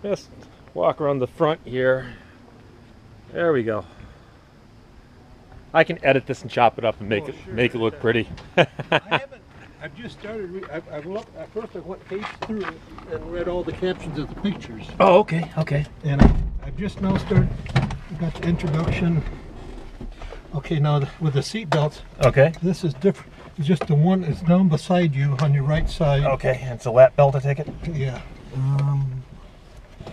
Just walk around the front here. There we go. I can edit this and chop it up and make it look pretty. I've just started. I've looked. At first, I went page through and read all the captions of the pictures. Oh, okay, okay. And I've just now started. Got the introduction. Okay, now with the seat belts. Okay. This is different. It's just the one that's down beside you on your right side. Okay, and it's a lap belt, I take it? Yeah.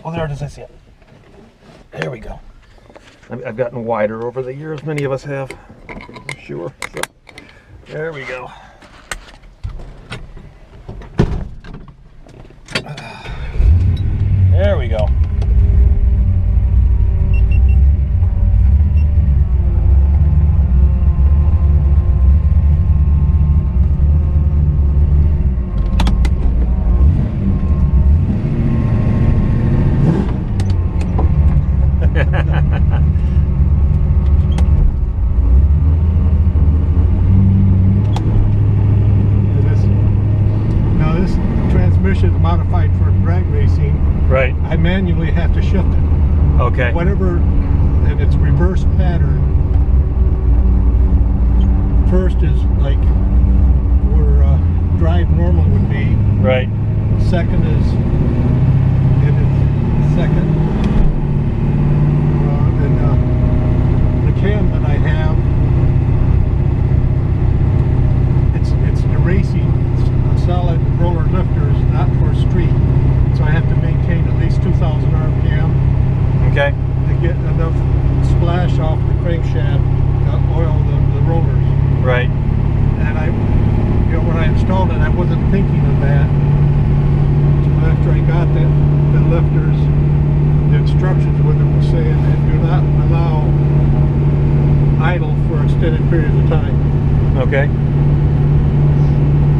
Oh, there it is. I see it. There we go. I've gotten wider over the years. Many of us have. I'm sure. So, there we go. There we go. Now this transmission is modified for drag racing. Right. I manually have to shift it. Okay. Whatever, and it's reverse pattern. First is like where drive normal would be. Right. Second is in its second. And the cam that I have, it's the racing, it's a solid roller lifters, not for street. So I have to maintain at least 2,000 RPM. Okay. To get enough splash off the crankshaft to oil the rollers. Right. And when I installed it, I wasn't thinking of that. So after I got the lifters, the instructions with it was saying that do not allow idle for extended periods of time. Okay.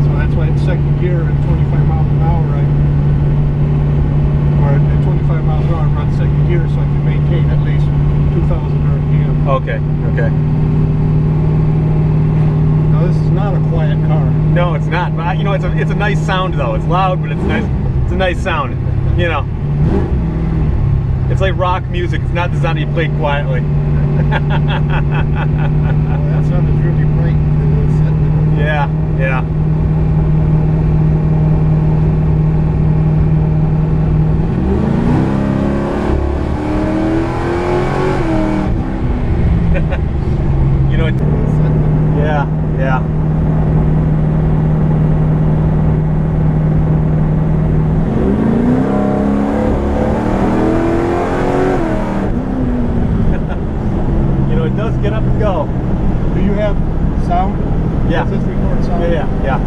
So that's why in second gear at 25 miles an hour, at 25 miles an hour, I run second gear so I can maintain at least 2,000 RPM. Okay. Okay. Now this is not a quiet car. No, it's not. But it's a nice sound though. It's loud, but it's nice. It's a nice sound. You know. It's like rock music. It's not designed to be played quietly. Well, that sound is really bright. Yeah. Yeah. Yeah, yeah. It does get up and go. Do you have sound? Yeah. Does this record sound? Yeah.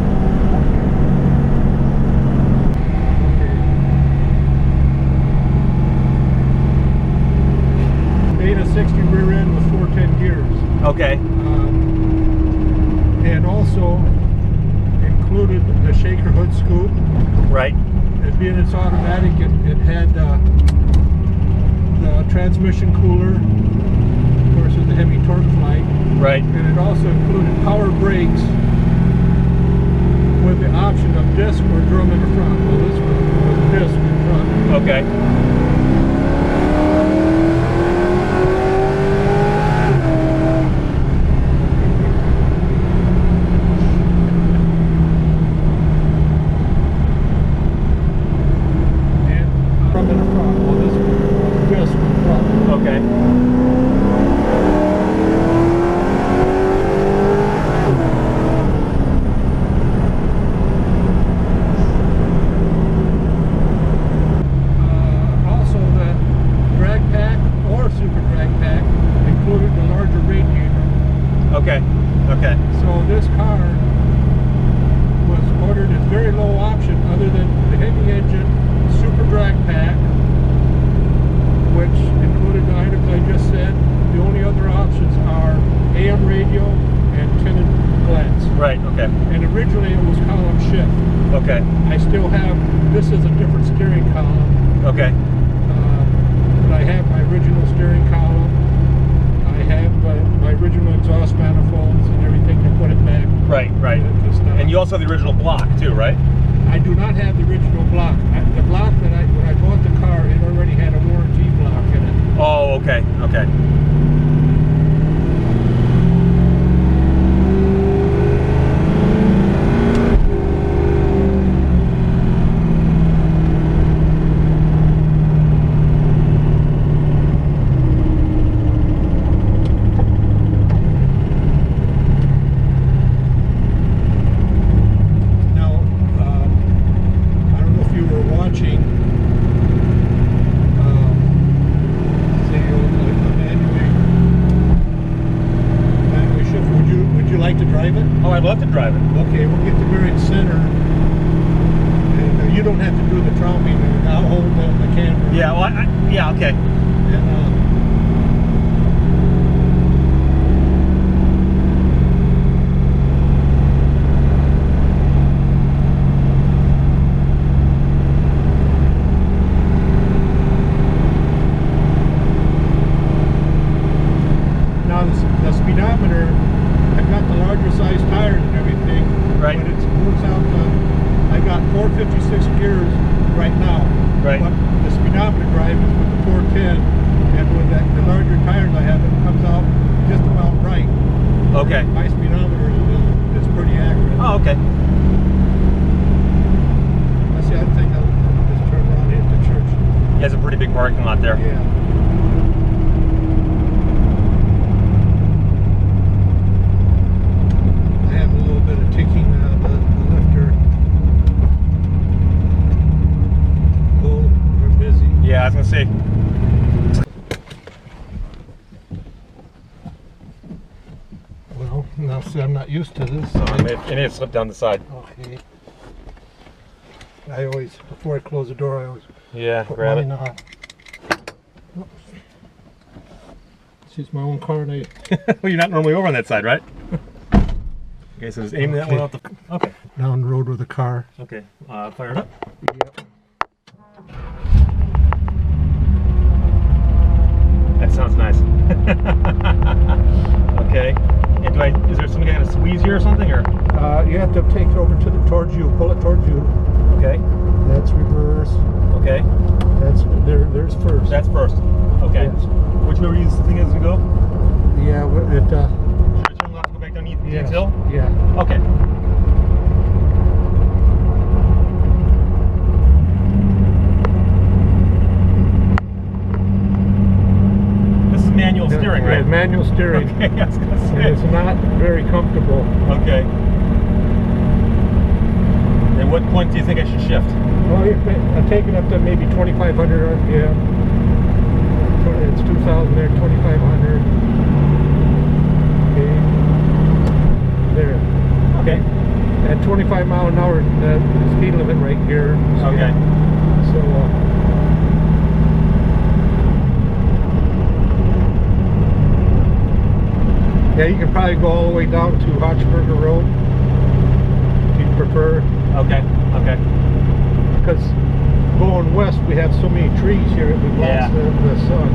Beta 60 rear end with 410 gears. Okay. And also included the shaker hood scoop. Right. It being it's automatic, it had the transmission cooler. Of course, it's the Hemi Torqueflite. Right. And it also included power brakes with the option of disc or drum in the front. Well, this one was disc in front. Okay. Okay. So this car was ordered as very low option other than the Hemi engine, super drag pack, which included the items I just said. The only other options are AM radio and tinted glass. Right, okay. And originally it was column shift. Okay. I still have, this is a different steering column. Okay. But I have my original steering column. I have my original exhaust manifolds and everything to put it back. Right, right. And you also have the original block too, right? I do not have the original block. The block that when I bought the car, it already had a warranty block in it. Oh, okay, okay. Oh, I'd love to drive it. Okay, we'll get the very center. And you don't have to do the tromping. I'll hold the camera. Yeah, well, yeah, okay. And, now the speedometer, I've got the larger size tires and everything, right? But it moves out. I got 456 gears right now. Right. But the speedometer drive is with the 410, and with the larger tires I have, it comes out just about right. Okay. My speedometer is pretty accurate. Oh, okay. I see. I think I'll just turn around into church. He has a pretty big parking lot there. Yeah. Taking the lifter. Oh, we're busy. Yeah, I was gonna say. Well, now see, I'm not used to this. So it may have slipped down the side. Okay. I always, before I close the door, I always put grab mine on. Oops. This is my own car. Well, you're not normally over on that side, right? Okay, so just aim that one out the. Okay. Down the road with the car. Okay. Fire it up. Yep. That sounds nice. Okay. And is there something I gotta squeeze here or something, or? You have to take it over towards you. Pull it towards you. Okay. That's reverse. Okay. That's there's first. That's first. Okay. Yes. Which way this thing is to go? Yeah. It. Should I turn left to go back down Eaton's Hill? Yeah. Okay. This is manual steering, right? Yeah, manual steering. Okay, I was gonna say. And it's not very comfortable. Okay. At what point do you think I should shift? Well, I take it up to maybe 2,500 RPM. It's 2,000 there, 2,500. Okay. There. Okay. At 25 mile an hour, the speed limit right here. Okay. So, yeah, you can probably go all the way down to Hochberger Road if you prefer. Okay. Okay. Because going west, we have so many trees here, it blocks the sun.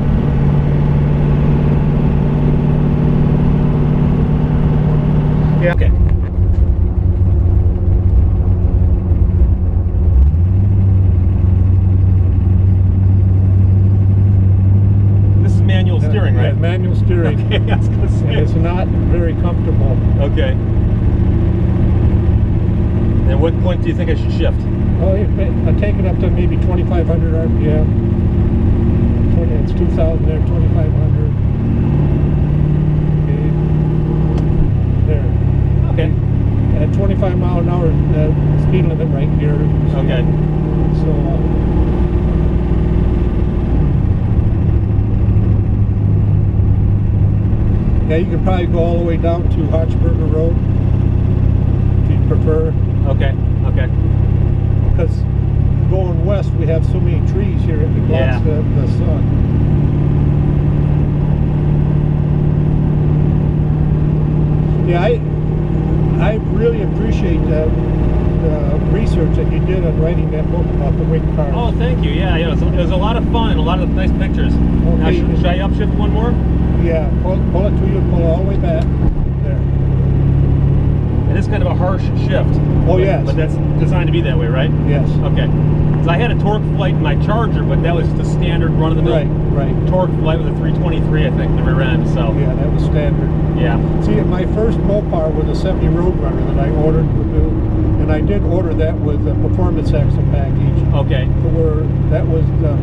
Yeah. Okay. This is manual steering, right? Yeah, manual steering. Okay, I was gonna say. And it's not very comfortable. Okay. At what point do you think I should shift? Well, I take it up to maybe 2,500 RPM. It's 2,000 there, 2,500. Okay. There. Okay. At 25 mile an hour, the speed limit right here. Okay. So, yeah, you can probably go all the way down to Hochberger Road if you prefer. Okay. Okay. Because going west, we have so many trees here, it blocks the sun. Yeah, I really appreciate the research that you did on writing that book about the wing cars. Oh, thank you. Yeah, it was a lot of fun and a lot of nice pictures. Okay. Now, should I upshift one more? Yeah, pull it to you, pull it all the way back. There. And it's kind of a harsh shift. Oh, yes. But that's designed to be that way, right? Yes. Okay. So I had a Torqueflite in my Charger, but that was just a standard run-of-the-mill Right. Torqueflite with a 323, I think, the rear end. So Yeah, that was standard. yeah. See, my first Mopar was a 70 Roadrunner that I ordered with new, and I did order that with a performance axle package. Okay. Where that was the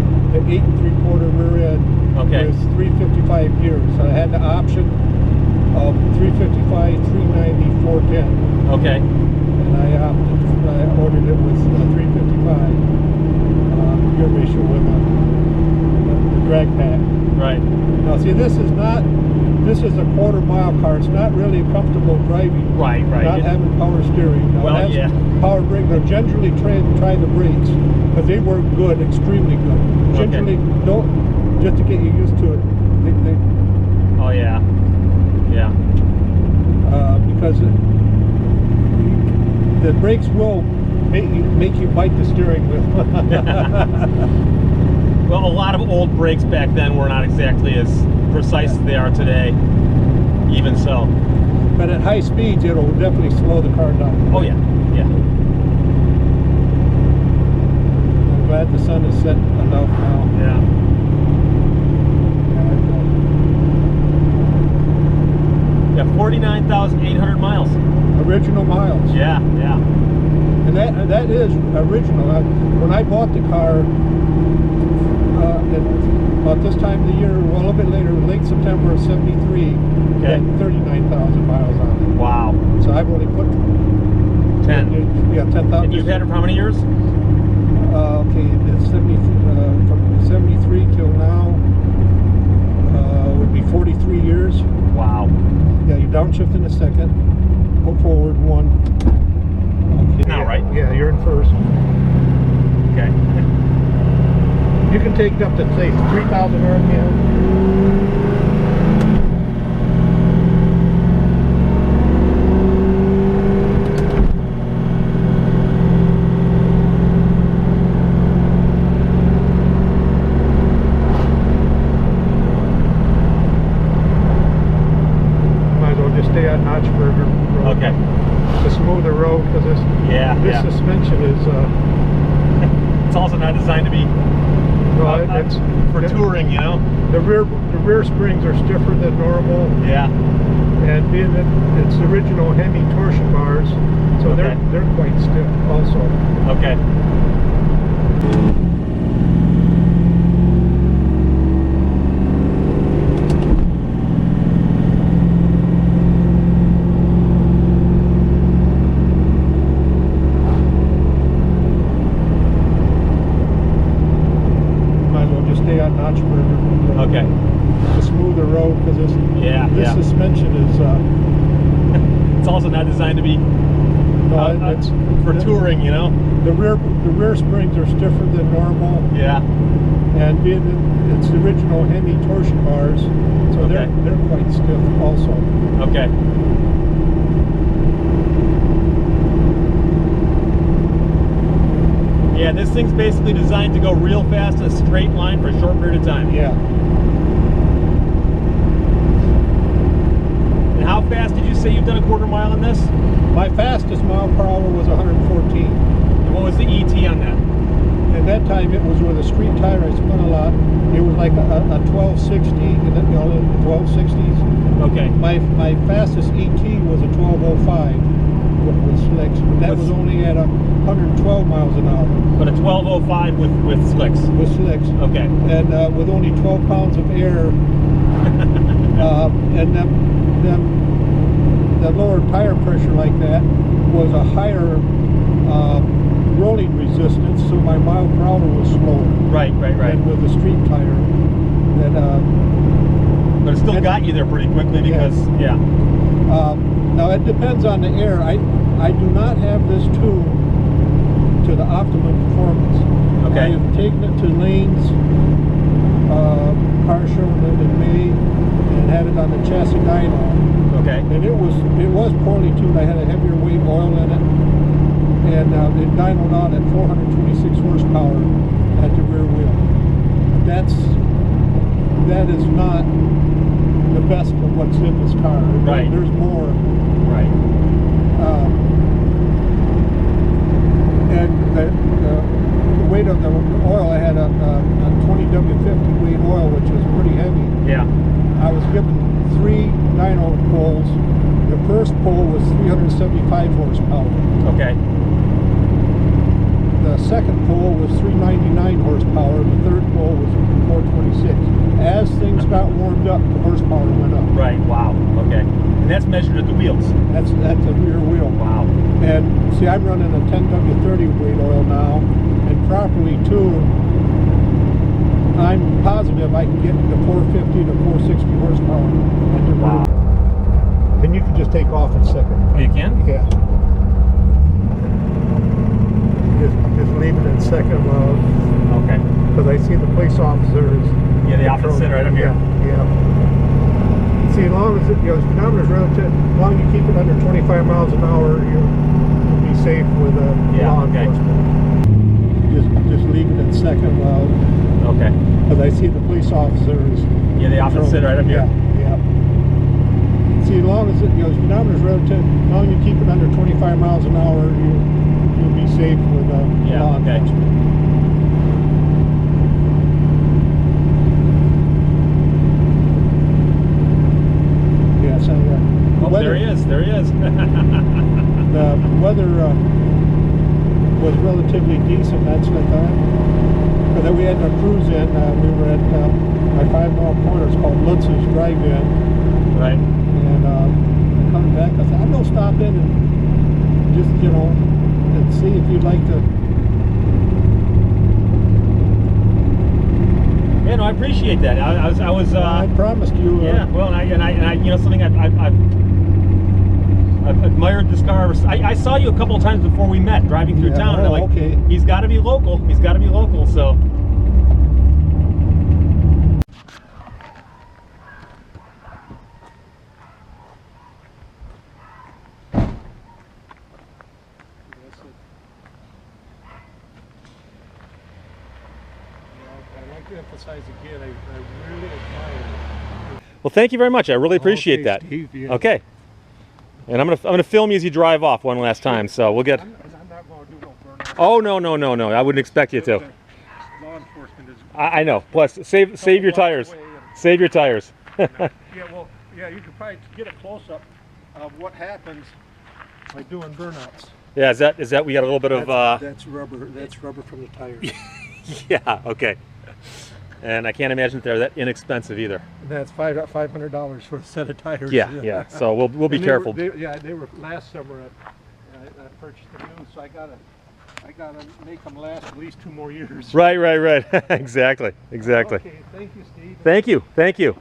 8 3/4 rear end Okay. with 355 gears. So I had the option of 355, 390, 410. Okay. And I ordered it with 355 gear ratio with the drag pack. Right. Now see, this is a quarter-mile car. It's not really comfortable driving. Right. Not having power steering. Now, Well, it has yeah. Power brake. Now, generally try the brakes, but they work good, extremely good. Generally, don't, just to get you used to it. Oh yeah. Yeah. Because the brakes will make you bite the steering wheel. Well, a lot of old brakes back then were not exactly as precise as they are today. Even so. But at high speeds, it'll definitely slow the car down. Oh yeah. Yeah. I'm glad the sun is set enough now. Yeah. Got 49,800 miles. Original miles. Yeah. And that is original. When I bought the car, about this time of the year, well, a little bit later, late September of '73, Okay. had 39,000 miles on it. Wow. So I've only put 10. Yeah, 10,000. And you've had it for how many years? Okay, it's 70, from 73 till now would be 43 years. Wow. Yeah, you downshift in a second. Go forward one. Okay. Now, right? Yeah, you're in first. Okay. You can take it up to, say, 3,000 RPM. Might as well just stay on Notchburger Road. Okay. To smooth the road, because this suspension is it's also not designed to be it's for touring, you know. The rear springs are stiffer than normal, Yeah. and being that it's original Hemi torsion bars, so Okay. they're quite stiff also. Okay. Might as well just stay on Notchburger Okay. to smooth the road, because this suspension is It's also not designed to be it's for touring, you know. the rear springs are stiffer than normal, Yeah. and being that it's the original Hemi torsion bars, so Okay. they're quite stiff also. Okay. Yeah, this thing's basically designed to go real fast in a straight line for a short period of time. Yeah. And how fast did you say you've done a quarter mile in this? My fastest mile per hour was 114. And what was the ET on that? At that time, it was with a street tire. I spun a lot. It was like a 1260, and then, the 1260s. Okay. My fastest ET was a 1205 with slicks. But that was only at 112 miles an hour. But a 1205 with slicks. With slicks. Okay. And with only 12 pounds of air. And then the lower tire pressure like that was a higher rolling resistance, so my mile per hour was slower. Right. And with the street tire, But it still got you there pretty quickly because, yeah. now it depends on the air. I do not have this tuned to the optimum performance. Okay. I have taken it to Lane's car show in May and had it on the chassis dyno. Okay. And it was poorly tuned. I had a heavier weight oil in it, and it dynoed out at 426 horsepower at the rear wheel. That is not the best of what's in this car. Right. There's more. Right. And the weight of the oil, I had a 20W50 weight oil, which was pretty heavy. Yeah. I was given 3 dyno poles. The first pole was 375 horsepower. Okay. The second pole was 399 horsepower. The third pole was 426. As things got warmed up, the horsepower went up. Right. Wow. Okay. And that's measured at the wheels. That's a rear wheel. Wow. And see, I'm running a 10W30 weight oil now, and properly tuned, I'm positive I can get to 450 to 460 horsepower. Wow. And you can just take off in a second. You can? Yeah. Just leave it in second mode. Okay. Because I see the police officers. Yeah, the opposite right up here. Yeah. See, as long as the speedometer's relative, as long as you keep it under 25 miles an hour, you'll be safe with law enforcement. Just leave it in second mode. Okay. Because I see the police officers. Yeah, the opposite right up here. Yeah. See, as long as the speedometer's relative, as long as you keep it under 25 miles an hour, you'll be safe with law enforcement. Yes, there he is. There he is. The weather was relatively decent. That's the time. But then we had a cruise in. We were at my 5-mile corner. It's called Lutz's Drive-In. Right. And coming back, I said, I'm going to stop in and just, and see if you'd like to. Yeah, no, I appreciate that. I promised you. Yeah. Well, and I, something I've admired this car. I saw you a couple of times before we met, driving through town. And I'm like, okay. He's got to be local. He's got to be local. So. I'd like to emphasize again, I really admire it. Well, thank you very much. I really appreciate that. Steve, yeah. Okay. And I'm gonna film you as you drive off one last time. So we'll get. I'm not going to do no burnout. Oh no. I wouldn't expect you to. Law enforcement is. I know. Plus, save your tires. Save your tires. Yeah, you could probably get a close-up of what happens by doing burnouts. Yeah, is that we got a little bit of That's rubber. That's rubber from the tires. Yeah, okay. And I can't imagine that they're that inexpensive either. And that's $500 for a set of tires. Yeah. So we'll be careful. They were last summer. I purchased them new, so I gotta make them last at least 2 more years. Right. Exactly. Okay, thank you, Steve. Thank you.